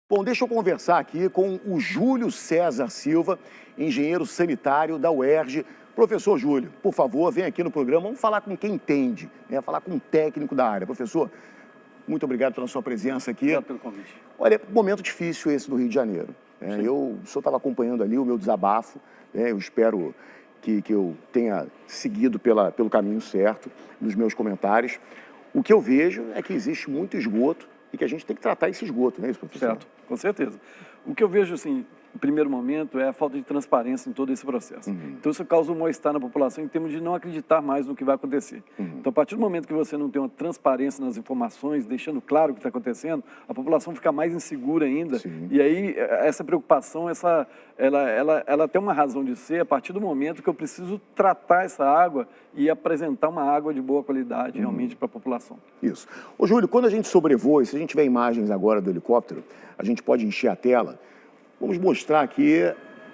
Bom, deixa eu conversar aqui com o Júlio César Silva, engenheiro sanitário da UERJ. Professor Júlio, por favor, vem aqui no programa, vamos falar com quem entende, né? Falar com um técnico da área. Professor, muito obrigado pela sua presença aqui. Obrigado pelo convite. Olha, momento difícil esse do Rio de Janeiro. O senhor estava acompanhando ali o meu desabafo, né? Eu espero que eu tenha seguido pelo caminho certo nos meus comentários. O que eu vejo é que existe muito esgoto e que a gente tem que tratar esse esgoto, não é isso, professor? Certo, com certeza. O que eu vejo, assim, em primeiro momento, é a falta de transparência em todo esse processo. Então, isso causa um mal-estar na população em termos de não acreditar mais no que vai acontecer. Então, a partir do momento que você não tem uma transparência nas informações, deixando claro o que está acontecendo, a população fica mais insegura ainda. Sim. E aí, essa preocupação, ela tem uma razão de ser a partir do momento que eu preciso tratar essa água e apresentar uma água de boa qualidade realmente para a população. Isso. Ô, Júlio, quando a gente sobrevoa, e se a gente tiver imagens agora do helicóptero, a gente pode encher a tela. Vamos mostrar aqui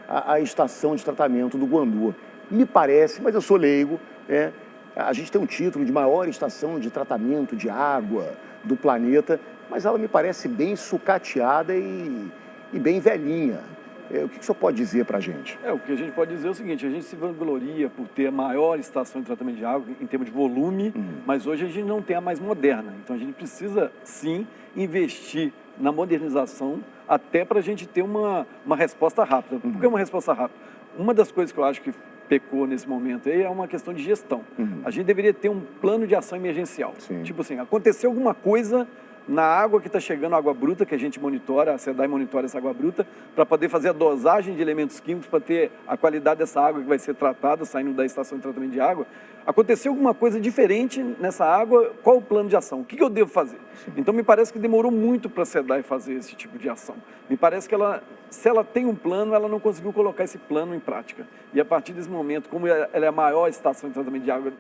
a estação de tratamento do Guandu. Me parece, mas eu sou leigo, a gente tem um título de maior estação de tratamento de água do planeta, mas ela me parece bem sucateada e bem velhinha. O que o senhor pode dizer para a gente? O que a gente pode dizer é o seguinte: a gente se vangloria por ter a maior estação de tratamento de água em termos de volume, mas hoje a gente não tem a mais moderna. Então a gente precisa, sim, investir na modernização até para a gente ter uma resposta rápida. Por que uma resposta rápida? Uma das coisas que eu acho que pecou nesse momento aí é uma questão de gestão. A gente deveria ter um plano de ação emergencial. Sim. Tipo assim, aconteceu alguma coisa na água que está chegando, água bruta, que a gente monitora, a SEDAI monitora essa água bruta, para poder fazer a dosagem de elementos químicos, para ter a qualidade dessa água que vai ser tratada, saindo da estação de tratamento de água. Aconteceu alguma coisa diferente nessa água, qual o plano de ação? O que eu devo fazer? Sim. Então, me parece que demorou muito para a SEDAI fazer esse tipo de ação. Me parece que se ela tem um plano, ela não conseguiu colocar esse plano em prática. E a partir desse momento, como ela é a maior estação de tratamento de água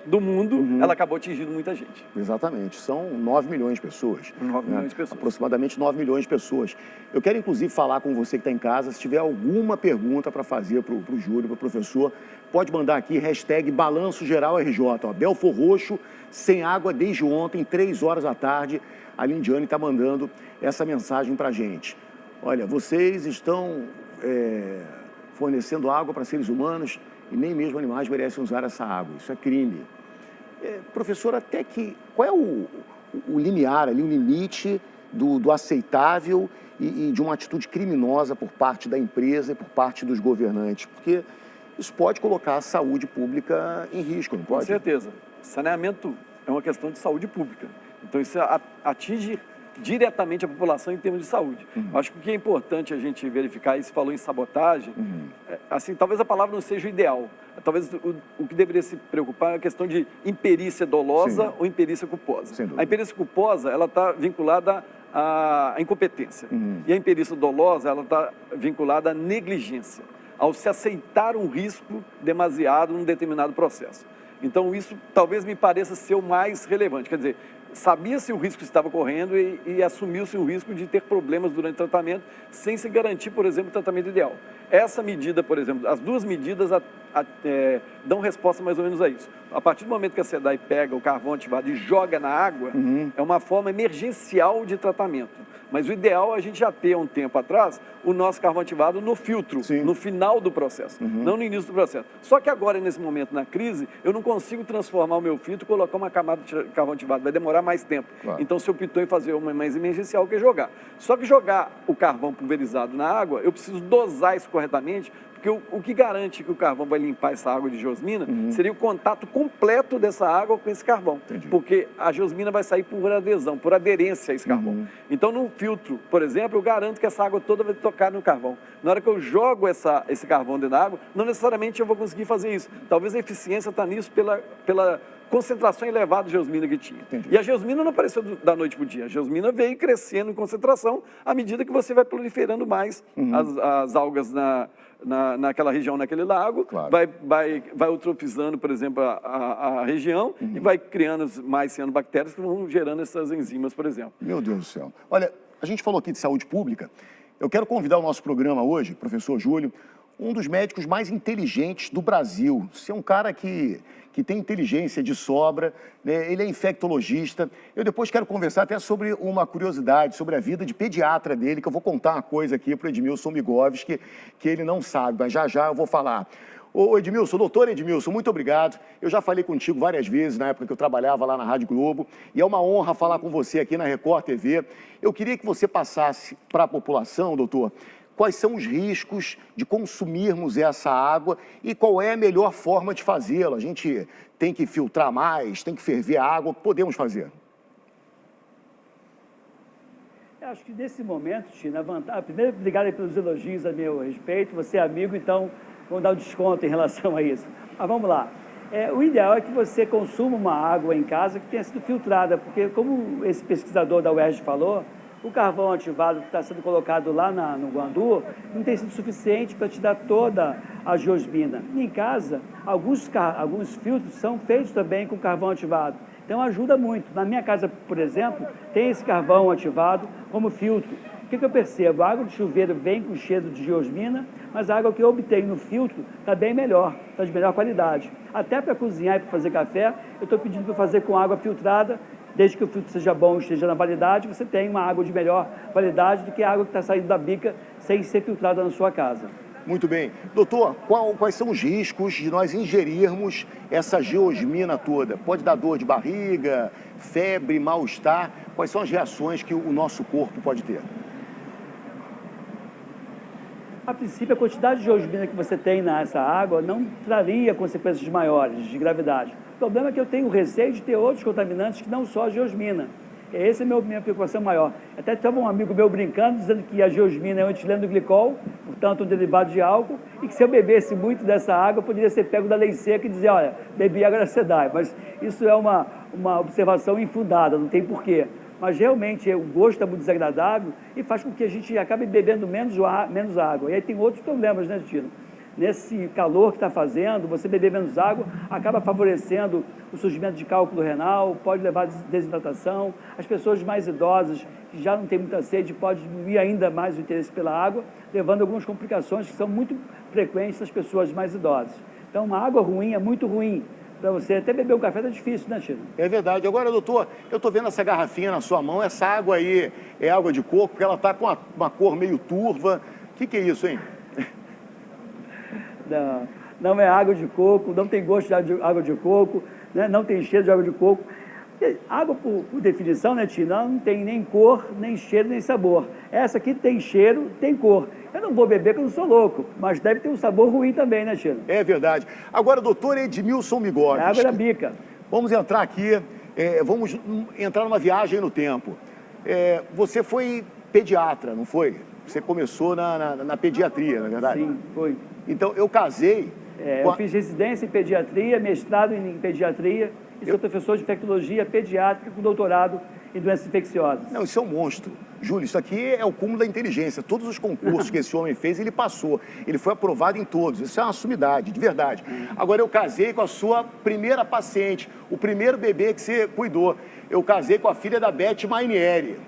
do mundo, ela acabou atingindo muita gente. Exatamente, são 9 milhões de pessoas. 9 milhões de pessoas. Aproximadamente 9 milhões de pessoas. Eu quero, inclusive, falar com você que está em casa, se tiver alguma pergunta para fazer para o Júlio, para o professor, pode mandar aqui, hashtag Balanço Geral RJ, Belfor Roxo, sem água desde ontem, 3 horas da tarde, a Lindiane está mandando essa mensagem para a gente. Olha, vocês estão fornecendo água para seres humanos e nem mesmo animais merecem usar essa água. Isso é crime. Professor, qual é o limiar ali, o limite do aceitável e de uma atitude criminosa por parte da empresa e por parte dos governantes? Porque isso pode colocar a saúde pública em risco, não pode? Com certeza. Saneamento é uma questão de saúde pública. Então, isso atinge diretamente a população em termos de saúde. Acho que o que é importante a gente verificar, e se falou em sabotagem, assim, talvez a palavra não seja o ideal. Talvez o que deveria se preocupar é a questão de imperícia dolosa Sim. ou imperícia culposa. A imperícia culposa, ela está vinculada à incompetência. E a imperícia dolosa, ela está vinculada à negligência, ao se aceitar um risco demasiado num determinado processo. Então, isso talvez me pareça ser o mais relevante. Quer dizer, sabia-se o risco que estava correndo e assumiu-se o risco de ter problemas durante o tratamento, sem se garantir, por exemplo, o tratamento ideal. Essa medida, por exemplo, as duas medidas dão resposta mais ou menos a isso. A partir do momento que a SEDAI pega o carvão ativado e joga na água, é uma forma emergencial de tratamento. Mas o ideal é a gente já ter, um tempo atrás, o nosso carvão ativado no filtro, Sim. no final do processo, não no início do processo. Só que agora, nesse momento, na crise, eu não consigo transformar o meu filtro e colocar uma camada de carvão ativado. Vai demorar mais tempo. Claro. Então, se eu optou em fazer uma mais emergencial que jogar. Só que jogar o carvão pulverizado na água, eu preciso dosar isso corretamente, porque o que garante que o carvão vai limpar essa água de geosmina seria o contato completo dessa água com esse carvão. Entendi. Porque a geosmina vai sair por adesão, por aderência a esse carvão. Então, no filtro, por exemplo, eu garanto que essa água toda vai tocar no carvão. Na hora que eu jogo esse carvão dentro da água, não necessariamente eu vou conseguir fazer isso. Talvez a eficiência está nisso pela concentração elevada de geosmina que tinha. Entendi. E a geosmina não apareceu da noite para o dia. A geosmina veio crescendo em concentração à medida que você vai proliferando mais as algas naquela região, naquele lago, claro. vai eutrofizando, por exemplo, a região e vai criando mais cianobactérias que vão gerando essas enzimas, por exemplo. Meu Deus do céu. Olha, a gente falou aqui de saúde pública. Eu quero convidar o nosso programa hoje, professor Júlio, um dos médicos mais inteligentes do Brasil. Você é um cara que tem inteligência de sobra, né? Ele é infectologista. Eu depois quero conversar até sobre uma curiosidade, sobre a vida de pediatra dele, que eu vou contar uma coisa aqui para o Edmilson Migovski, que ele não sabe, mas já eu vou falar. Ô Edmilson, doutor Edmilson, muito obrigado. Eu já falei contigo várias vezes na época que eu trabalhava lá na Rádio Globo e é uma honra falar com você aqui na Record TV. Eu queria que você passasse para a população, doutor, quais são os riscos de consumirmos essa água e qual é a melhor forma de fazê-la. A gente tem que filtrar mais, tem que ferver a água, o que podemos fazer? Eu acho que nesse momento, Tina, a vantagem... Primeiro, obrigado aí pelos elogios a meu respeito, você é amigo, então vamos dar um desconto em relação a isso. Mas vamos lá. O ideal é que você consuma uma água em casa que tenha sido filtrada, porque como esse pesquisador da UERJ falou, o carvão ativado que está sendo colocado lá no Guandu não tem sido suficiente para te dar toda a geosmina. Em casa, alguns filtros são feitos também com carvão ativado. Então ajuda muito. Na minha casa, por exemplo, tem esse carvão ativado como filtro. O que eu percebo? A água de chuveiro vem com cheiro de geosmina, mas a água que eu obtenho no filtro está bem melhor, está de melhor qualidade. Até para cozinhar e para fazer café, eu estou pedindo para fazer com água filtrada. Desde que o filtro seja bom e esteja na validade, você tem uma água de melhor qualidade do que a água que está saindo da bica sem ser filtrada na sua casa. Muito bem. Doutor, quais são os riscos de nós ingerirmos essa geosmina toda? Pode dar dor de barriga, febre, mal-estar? Quais são as reações que o nosso corpo pode ter? A princípio, a quantidade de geosmina que você tem nessa água não traria consequências maiores de gravidade. O problema é que eu tenho receio de ter outros contaminantes que não só a geosmina. Essa é a minha preocupação maior. Até estava um amigo meu brincando, dizendo que a geosmina é um etileno glicol, portanto um derivado de álcool, e que se eu bebesse muito dessa água, eu poderia ser pego da lei seca e dizer, olha, bebi água sedai. Mas isso é uma observação infundada, não tem porquê. Mas realmente o gosto é muito desagradável e faz com que a gente acabe bebendo menos água. E aí tem outros problemas, né, Tino? Nesse calor que está fazendo, você beber menos água acaba favorecendo o surgimento de cálculo renal, pode levar a desidratação. As pessoas mais idosas, que já não têm muita sede, pode diminuir ainda mais o interesse pela água, levando a algumas complicações que são muito frequentes nas pessoas mais idosas. Então, uma água ruim é muito ruim. Para você até beber um café tá difícil, né, Tino? É verdade. Agora, doutor, eu estou vendo essa garrafinha na sua mão, essa água aí é água de coco, porque ela está com uma cor meio turva. O que é isso, hein? Não é água de coco, não tem gosto de água de coco, né? Não tem cheiro de água de coco. Água, por definição, né, Tino, ela não tem nem cor, nem cheiro, nem sabor. Essa aqui tem cheiro, tem cor. Eu não vou beber porque eu não sou louco, mas deve ter um sabor ruim também, né, Tino? É verdade. Agora, doutor Edmilson Migovski. É água da bica. Vamos entrar aqui, vamos entrar numa viagem no tempo. Você foi pediatra, não foi? Você começou na pediatria, não é verdade? Sim, foi. Então, eu casei... Eu fiz residência em pediatria, mestrado em pediatria e sou professor de infectologia pediátrica com doutorado em doenças infecciosas. Não, isso é um monstro. Júlio, isso aqui é o cúmulo da inteligência. Todos os concursos que esse homem fez, ele passou. Ele foi aprovado em todos. Isso é uma sumidade, de verdade. Agora, eu casei com a sua primeira paciente, o primeiro bebê que você cuidou. Eu casei com a filha da Beth Mainieri.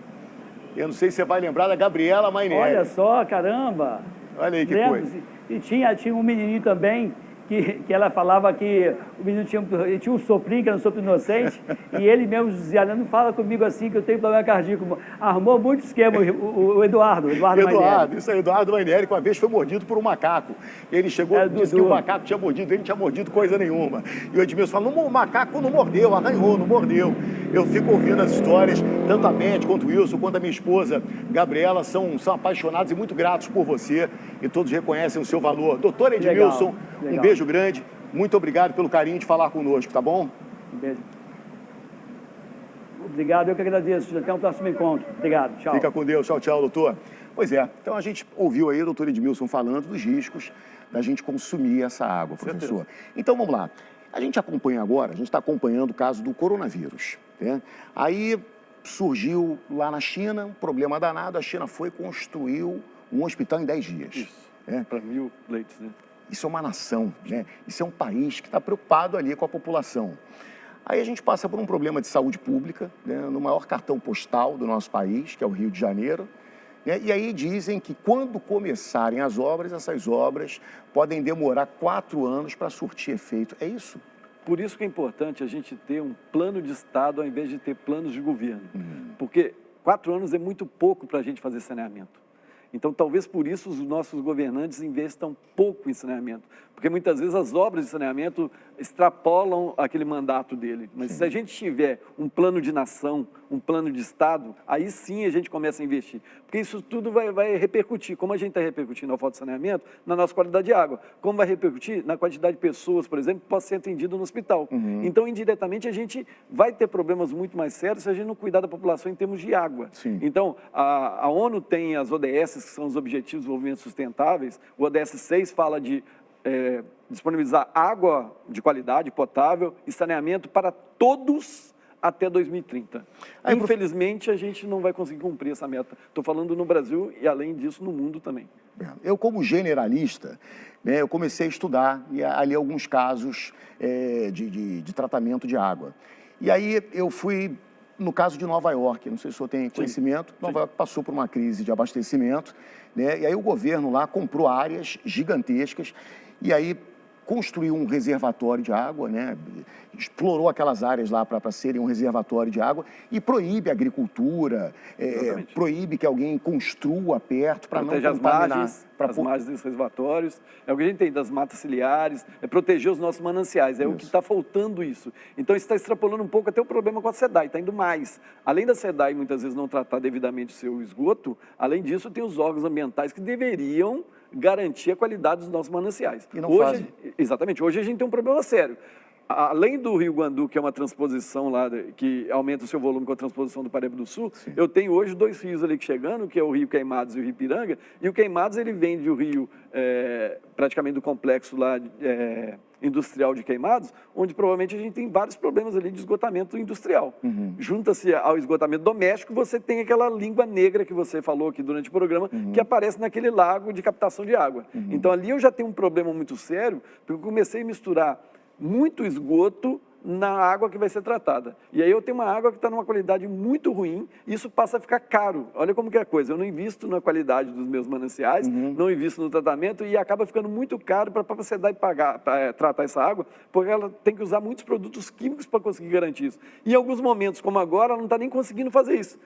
Eu não sei se você vai lembrar da Gabriela Mainieri. Olha só, caramba! Olha aí que coisa. E tinha um menininho também, que ela falava que o menino tinha um soprinho, que era um sopro inocente, e ele mesmo dizia, não fala comigo assim que eu tenho problema cardíaco. Armou muito esquema o Eduardo Mainieri. Isso aí, Eduardo Mainieri, que uma vez foi mordido por um macaco. Ele chegou e disse que o macaco tinha mordido, ele não tinha mordido coisa nenhuma. E o Edmilson falou, o macaco não mordeu, arranhou, não mordeu. Eu fico ouvindo as histórias, tanto a Beth quanto o Wilson, quanto a minha esposa Gabriela, são apaixonados e muito gratos por você, e todos reconhecem o seu valor. Doutor Edmilson, legal. Um beijo grande, muito obrigado pelo carinho de falar conosco, tá bom? Um beijo. Obrigado, eu que agradeço. Até um próximo encontro. Obrigado, tchau. Fica com Deus, tchau, tchau, doutor. Pois é, então a gente ouviu aí o doutor Edmilson falando dos riscos da gente consumir essa água, professor. Então vamos lá. A gente acompanha agora, a gente está acompanhando o caso do coronavírus, né? Aí surgiu lá na China um problema danado, a China foi e construiu um hospital em 10 dias. Isso, para 1000 leitos, né? Isso é uma nação, né? Isso é um país que está preocupado ali com a população. Aí a gente passa por um problema de saúde pública, né? No maior cartão postal do nosso país, que é o Rio de Janeiro, né? E aí dizem que quando começarem as obras, essas obras podem demorar 4 anos para surtir efeito. É isso? Por isso que é importante a gente ter um plano de Estado ao invés de ter planos de governo. Porque 4 anos é muito pouco para a gente fazer saneamento. Então, talvez por isso os nossos governantes investam pouco em saneamento. Porque muitas vezes as obras de saneamento extrapolam aquele mandato dele. Mas se a gente tiver um plano de nação, um plano de Estado, aí sim a gente começa a investir. Porque isso tudo vai repercutir. Como a gente está repercutindo a falta de saneamento, na nossa qualidade de água. Como vai repercutir na quantidade de pessoas, por exemplo, que possam ser atendidas no hospital. Então, indiretamente, a gente vai ter problemas muito mais sérios se a gente não cuidar da população em termos de água. Sim. Então, a ONU tem as ODS, que são os Objetivos de Desenvolvimento Sustentáveis. O ODS 6 fala de disponibilizar água de qualidade, potável e saneamento para todos até 2030. Infelizmente, a gente não vai conseguir cumprir essa meta. Estou falando no Brasil e, além disso, no mundo também. Eu, como generalista, né, eu comecei a estudar e a ler alguns casos de tratamento de água. E aí eu fui no caso de Nova York, não sei se o senhor tem conhecimento, Nova York passou por uma crise de abastecimento, né, e aí o governo lá comprou áreas gigantescas e aí construiu um reservatório de água, né, explorou aquelas áreas lá para serem um reservatório de água e proíbe a agricultura, proíbe que alguém construa perto para não contaminar. As margens dos reservatórios, é o que a gente tem das matas ciliares, é proteger os nossos mananciais, é o que está faltando isso. Então, isso está extrapolando um pouco até o problema com a SEDAI, está indo mais. Além da SEDAI muitas vezes não tratar devidamente o seu esgoto, além disso tem os órgãos ambientais que deveriam garantir a qualidade dos nossos mananciais. E não fazem. Exatamente, hoje a gente tem um problema sério. Além do Rio Guandu, que é uma transposição lá, que aumenta o seu volume com a transposição do Paraíba do Sul, eu tenho hoje 2 rios ali que chegando, que é o Rio Queimados e o Rio Ipiranga, e o Queimados ele vem do rio, praticamente do complexo lá industrial de Queimados, onde provavelmente a gente tem vários problemas ali de esgotamento industrial. Junta-se ao esgotamento doméstico, você tem aquela língua negra que você falou aqui durante o programa, que aparece naquele lago de captação de água. Então ali eu já tenho um problema muito sério, porque eu comecei a misturar muito esgoto na água que vai ser tratada. E aí eu tenho uma água que está numa qualidade muito ruim, e isso passa a ficar caro. Olha como que é a coisa, eu não invisto na qualidade dos meus mananciais, não invisto no tratamento, e acaba ficando muito caro para a SEDAI pagar, para tratar essa água, porque ela tem que usar muitos produtos químicos para conseguir garantir isso. E em alguns momentos, como agora, ela não está nem conseguindo fazer isso,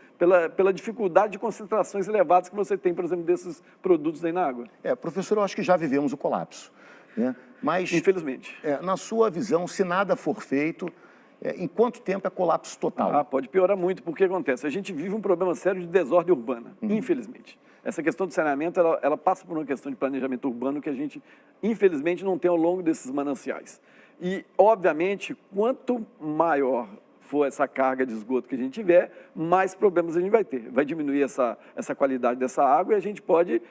pela dificuldade de concentrações elevadas que você tem, por exemplo, desses produtos aí na água. Professor, eu acho que já vivemos o colapso, né? Mas, infelizmente. Na sua visão, se nada for feito, em quanto tempo é colapso total? Pode piorar muito, porque acontece? A gente vive um problema sério de desordem urbana, infelizmente. Essa questão de saneamento, ela passa por uma questão de planejamento urbano que a gente, infelizmente, não tem ao longo desses mananciais. E, obviamente, quanto maior for essa carga de esgoto que a gente tiver, mais problemas a gente vai ter. Vai diminuir essa qualidade dessa água e a gente pode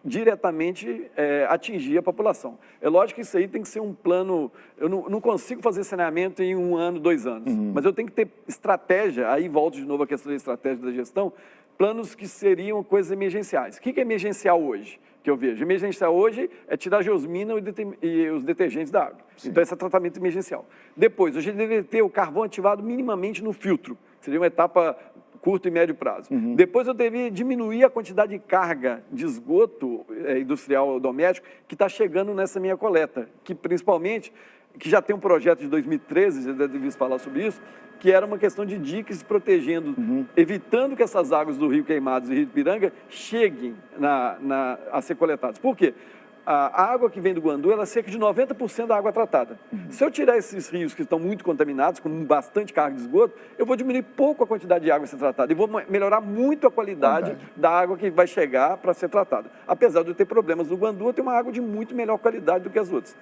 diretamente atingir a população. É lógico que isso aí tem que ser um plano, eu não consigo fazer saneamento em 1 ano, 2 anos, mas eu tenho que ter estratégia, aí volto de novo à questão da estratégia da gestão, planos que seriam coisas emergenciais. O que é emergencial hoje, que eu vejo? Emergencial hoje é tirar a geosmina e os detergentes da água. Então, esse é tratamento emergencial. Depois, a gente deveria ter o carvão ativado minimamente no filtro, que seria uma etapa curto e médio prazo. Depois eu deveria diminuir a quantidade de carga de esgoto industrial doméstico que está chegando nessa minha coleta, que principalmente, que já tem um projeto de 2013, já deve ouvir falar sobre isso, que era uma questão de diques protegendo, evitando que essas águas do Rio Queimados e Rio Ipiranga cheguem a ser coletadas. Por quê? A água que vem do Guandu, ela é cerca de 90% da água tratada. Se eu tirar esses rios que estão muito contaminados, com bastante carga de esgoto, eu vou diminuir pouco a quantidade de água a ser tratada e vou melhorar muito a qualidade da água que vai chegar para ser tratada. Apesar de eu ter problemas no Guandu, eu tenho uma água de muito melhor qualidade do que as outras.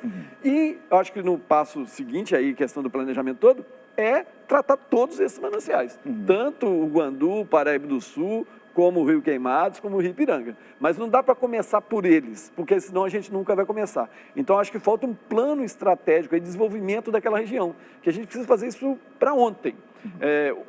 E eu acho que no passo seguinte, aí, questão do planejamento todo, é tratar todos esses mananciais. Tanto o Guandu, o Paraíba do Sul, como o Rio Queimados, como o Rio Ipiranga. Mas não dá para começar por eles, porque senão a gente nunca vai começar. Então, acho que falta um plano estratégico de desenvolvimento daquela região, que a gente precisa fazer isso para ontem.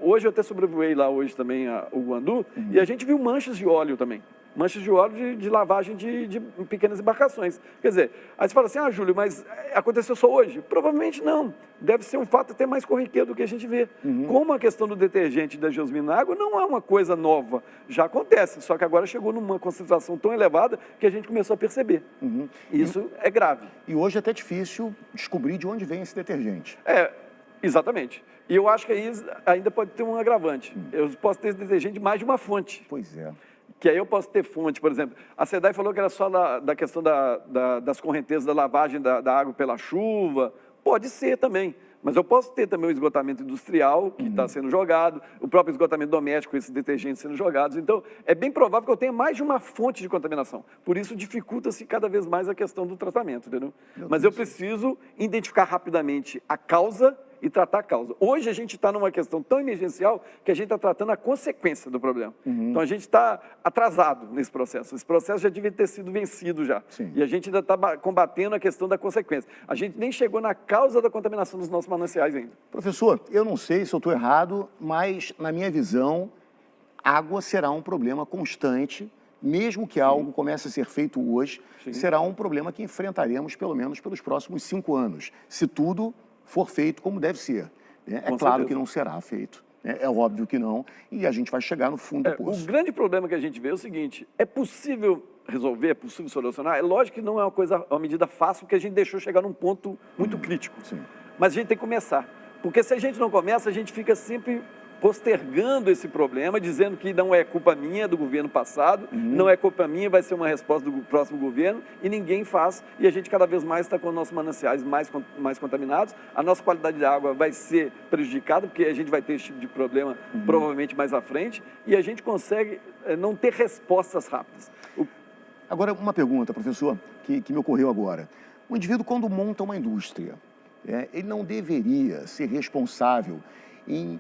Hoje eu até sobrevoei lá hoje também o Guandu, e a gente viu manchas de óleo também. manchas de óleo de lavagem de pequenas embarcações. Quer dizer, aí você fala assim, Júlio, mas aconteceu só hoje? Provavelmente não. Deve ser um fato até mais corriqueiro do que a gente vê. Como a questão do detergente e da geosmina na água não é uma coisa nova, já acontece, só que agora chegou numa concentração tão elevada que a gente começou a perceber. Isso é grave. E hoje é até difícil descobrir de onde vem esse detergente. Exatamente. E eu acho que aí ainda pode ter um agravante. Eu posso ter esse detergente de mais de uma fonte. Pois é. Que aí eu posso ter fonte, por exemplo. A SEDAI falou que era só da questão das correntezas da lavagem da água pela chuva. Pode ser também. Mas eu posso ter também o esgotamento industrial que está sendo jogado, o próprio esgotamento doméstico, esses detergentes sendo jogados. Então, é bem provável que eu tenha mais de uma fonte de contaminação. Por isso, dificulta-se cada vez mais a questão do tratamento, entendeu? Mas eu preciso identificar rapidamente a causa e tratar a causa. Hoje a gente está numa questão tão emergencial que a gente está tratando a consequência do problema. Então a gente está atrasado nesse processo. Esse processo já devia ter sido vencido já. Sim. E a gente ainda está combatendo a questão da consequência. A gente nem chegou na causa da contaminação dos nossos mananciais ainda. Professor, eu não sei se eu estou errado, mas na minha visão, água será um problema constante, mesmo que algo comece a ser feito hoje, será um problema que enfrentaremos pelo menos pelos próximos 5 anos, se tudo for feito como deve ser. É claro certeza. que não será feito, é óbvio que não, e a gente vai chegar no fundo do poço. O grande problema que a gente vê é o seguinte, é possível resolver, é possível solucionar? É lógico que não é uma medida fácil, porque a gente deixou chegar num ponto muito crítico. Sim. Mas a gente tem que começar, porque se a gente não começa, a gente fica sempre postergando esse problema, dizendo que não é culpa minha, do governo passado, não é culpa minha, vai ser uma resposta do próximo governo, e ninguém faz, e a gente cada vez mais está com os nossos mananciais mais contaminados, a nossa qualidade de água vai ser prejudicada, porque a gente vai ter esse tipo de problema provavelmente mais à frente, e a gente consegue não ter respostas rápidas. Agora, uma pergunta, professor, que me ocorreu agora. O indivíduo, quando monta uma indústria, ele não deveria ser responsável em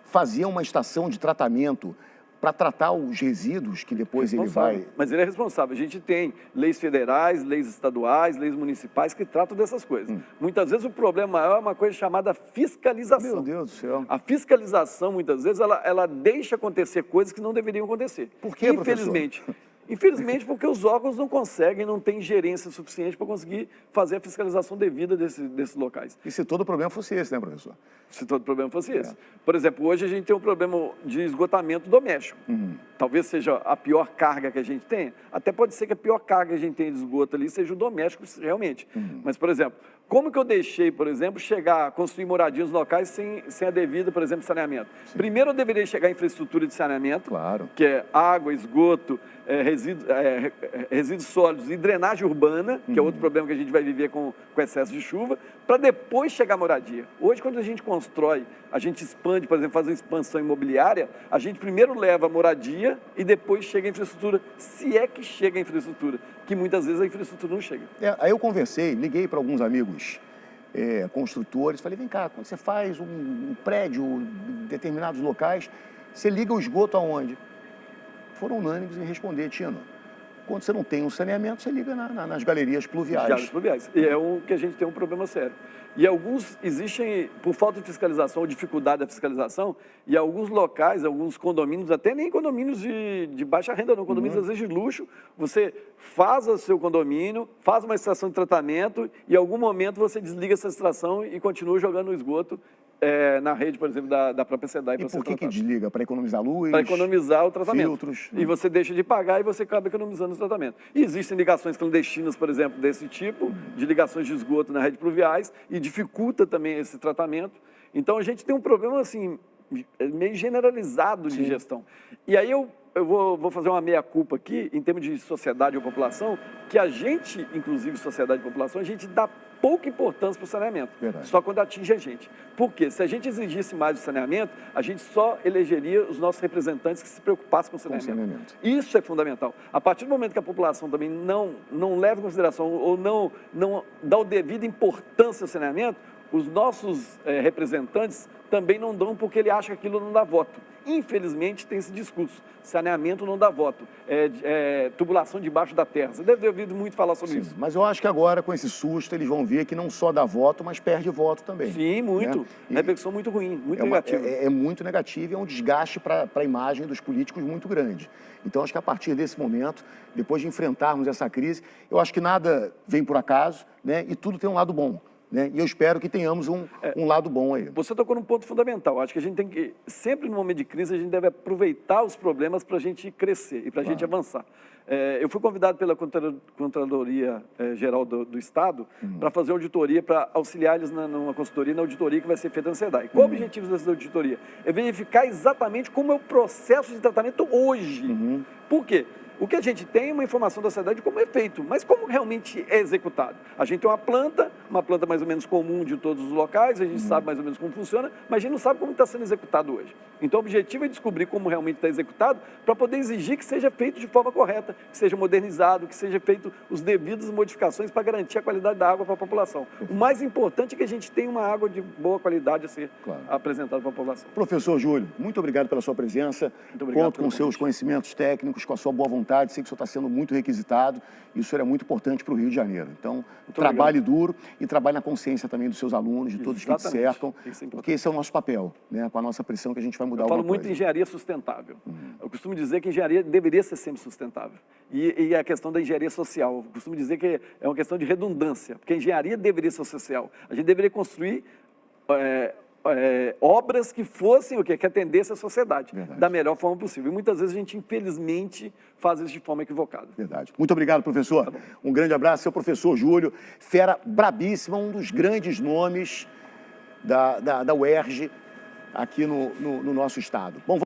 fazer uma estação de tratamento para tratar os resíduos que depois ele vai... Mas ele é responsável. A gente tem leis federais, leis estaduais, leis municipais que tratam dessas coisas. Muitas vezes o problema maior é uma coisa chamada fiscalização. Meu Deus do céu. A fiscalização, muitas vezes, ela deixa acontecer coisas que não deveriam acontecer. Por quê, infelizmente, professor? Infelizmente, porque os órgãos não conseguem, não têm gerência suficiente para conseguir fazer a fiscalização devida desses locais. E se todo o problema fosse esse, né, professor? Se todo o problema fosse esse. Por exemplo, hoje a gente tem um problema de esgotamento doméstico. Talvez seja a pior carga que a gente tenha. Até pode ser que a pior carga que a gente tenha de esgoto ali seja o doméstico, realmente. Mas, por exemplo, como que eu deixei, por exemplo, construir moradias locais sem a devida, por exemplo, saneamento? Primeiro eu deveria chegar à infraestrutura de saneamento, claro, que é água, esgoto, resíduos sólidos e drenagem urbana, que é outro problema que a gente vai viver com excesso de chuva, para depois chegar à moradia. Hoje, quando a gente constrói, a gente expande, por exemplo, faz uma expansão imobiliária, a gente primeiro leva a moradia e depois chega a infraestrutura, se é que chega a infraestrutura, que muitas vezes a infraestrutura não chega. Aí eu conversei, liguei para alguns amigos construtores, falei, vem cá, quando você faz um prédio em determinados locais, você liga o esgoto aonde? Foram unânimes em responder, Tino, quando você não tem um saneamento, você liga nas galerias pluviais. Galerias pluviais. E é o que a gente tem um problema sério. E alguns existem, por falta de fiscalização ou dificuldade da fiscalização, e alguns locais, alguns condomínios, até nem condomínios de baixa renda não, condomínios às vezes de luxo, você faz o seu condomínio, faz uma estação de tratamento e em algum momento você desliga essa estação e continua jogando o esgoto na rede, por exemplo, da própria SEDAI. E por que desliga? Para economizar luz? Para economizar o tratamento. Filtros. E você deixa de pagar e você acaba economizando o tratamento. E existem ligações clandestinas, por exemplo, desse tipo, de ligações de esgoto na rede pluviais, e dificulta também esse tratamento. Então, a gente tem um problema, assim, meio generalizado de gestão. E aí eu vou fazer uma meia-culpa aqui, em termos de sociedade ou população, que a gente, inclusive sociedade e população, a gente dá pouca importância para o saneamento, só quando atinge a gente. Por quê? Se a gente exigisse mais o saneamento, a gente só elegeria os nossos representantes que se preocupassem com o saneamento. Isso é fundamental. A partir do momento que a população também não leva em consideração ou não dá o devido importância ao saneamento, os nossos representantes também não dão porque ele acha que aquilo não dá voto. Infelizmente, tem esse discurso. Saneamento não dá voto. Tubulação debaixo da terra. Você deve ter ouvido muito falar sobre isso. Mas eu acho que agora, com esse susto, eles vão ver que não só dá voto, mas perde voto também. Sim, muito. Né? É uma repercussão muito ruim, muito negativa. É muito negativo e é um desgaste para a imagem dos políticos muito grande. Então, acho que a partir desse momento, depois de enfrentarmos essa crise, eu acho que nada vem por acaso, né? E tudo tem um lado bom. Né? E eu espero que tenhamos um lado bom aí. Você tocou num ponto fundamental. Acho que a gente tem que, sempre no momento de crise, a gente deve aproveitar os problemas para a gente crescer e para a gente avançar. Eu fui convidado pela Controladoria Geral do Estado para fazer auditoria, para auxiliar eles numa consultoria, na auditoria que vai ser feita na SEDAI. Qual o objetivo dessa auditoria? É verificar exatamente como é o processo de tratamento hoje. Por quê? O que a gente tem é uma informação da sociedade de como é feito, mas como realmente é executado. A gente tem uma planta mais ou menos comum de todos os locais, a gente sabe mais ou menos como funciona, mas a gente não sabe como está sendo executado hoje. Então, o objetivo é descobrir como realmente está executado para poder exigir que seja feito de forma correta, que seja modernizado, que seja feito os devidos modificações para garantir a qualidade da água para a população. O mais importante é que a gente tenha uma água de boa qualidade a ser apresentada para a população. Professor Júlio, muito obrigado pela sua presença. Muito obrigado. Conto com seus conhecimentos técnicos, com a sua boa vontade. Sei que o senhor está sendo muito requisitado e isso era muito importante para o Rio de Janeiro. Então, trabalhe duro e trabalhe na consciência também dos seus alunos, de todos que te cercam, porque esse é o nosso papel, né? Com a nossa pressão que a gente vai mudar alguma coisa. Eu falo muito em engenharia sustentável. Eu costumo dizer que a engenharia deveria ser sempre sustentável. E a questão da engenharia social, eu costumo dizer que é uma questão de redundância, porque a engenharia deveria ser social. A gente deveria construir obras que fossem que atendessem a sociedade da melhor forma possível. E muitas vezes a gente, infelizmente, faz isso de forma equivocada. Verdade. Muito obrigado, professor. Um grande abraço. Seu professor Júlio, fera brabíssima, um dos grandes nomes da UERJ aqui no nosso estado. Bom,